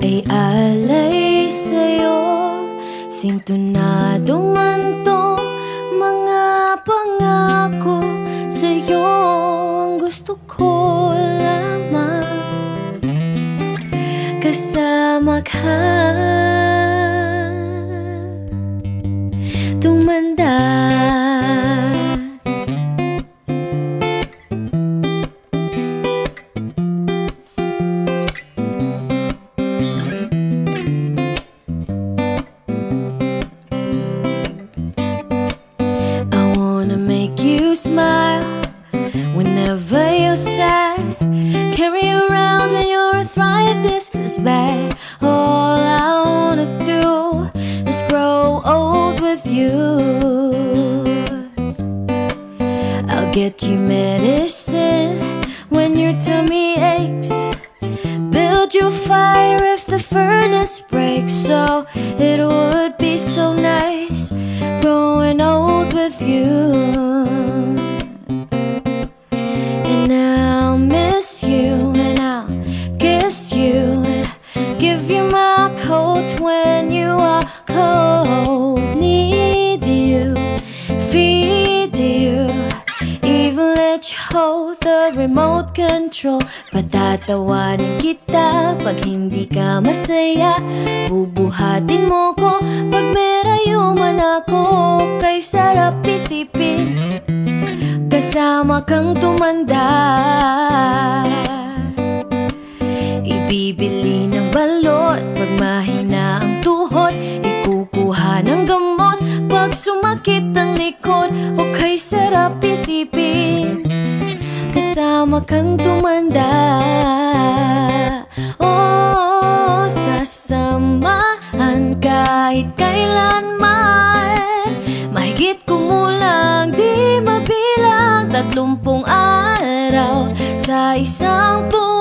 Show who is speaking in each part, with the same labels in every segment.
Speaker 1: ay alay sa'yo. Sintonado man tong mga pangako sa'yo. Ang gusto ko lamang kasama ka, tumanda.
Speaker 2: Whenever you're sad, carry around when your arthritis is bad. All I wanna do is grow old with you. I'll get you medicine when your tummy aches, build you fire if the furnace breaks. So it would be so nice growing old with you. Give you my coat when you are cold. Need you, feed you, even let you hold the remote control. Patatawanin kita pag hindi ka masaya, bubuhatin mo ko pag merayo man ako. Kay sarap isipin, kasama kang tumanda. Ibibili ng balot pag mahina ang tuhod, ikukuha ng gamot pag sumakit ang likod. O kay sarap isipin, kasama kang tumanda. Oh, sasamahan kahit kailanman, mahigit kumulang di mabilang 30 araw sa isang buwan.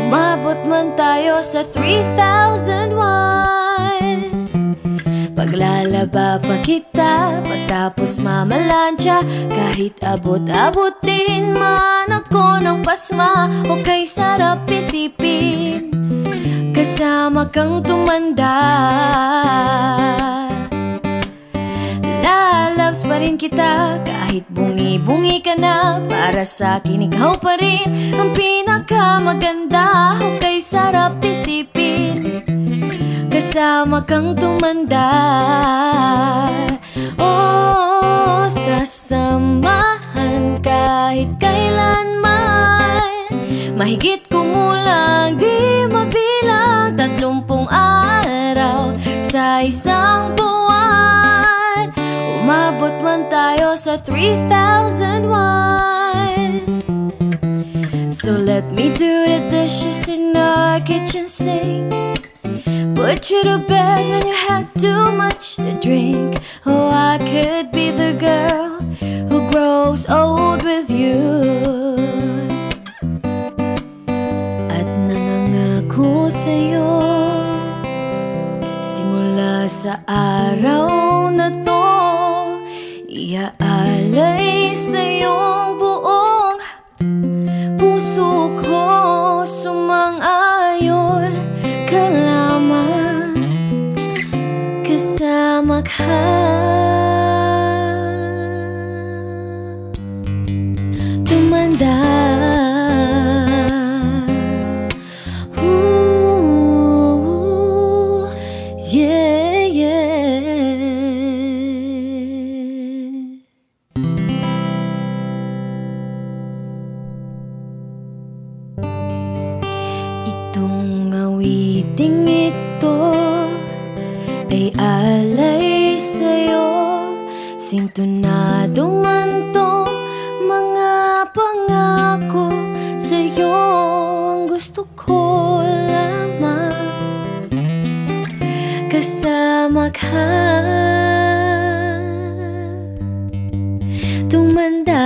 Speaker 2: Umabot man tayo sa 3001, paglalaba pa kita pagtapos mamalansya. Kahit abot-abotin man ako ng pasma, o kay sarap isipin, kasama kang tumanda. Lalabs pa rin kita kahit bungi-bungi ka na, para sa akin ikaw pa rin ang pinakamaganda. O kay sarap isipin, kasama kang tumanda. Oh, sasamahan kahit kailanman, mahigit kumulang di mabilang 30 araw sa isang buwan. Umabot man tayo sa 3001. So let me do the dishes in our kitchen sink, put you to bed when you have too much to drink. Oh, I could be the girl who grows old with you. At nangangako sa'yo, simula sa araw na to, iaalay sa'yong buong puso ko. Sumang-ayon ka lamang, kasama ka, tumanda. Yeah, yeah. Itong awiting ito ay alay sa'yo. Sintonado man tong mga pangako sa'yo. Ang gusto ko lamang kasama ka, tumanda.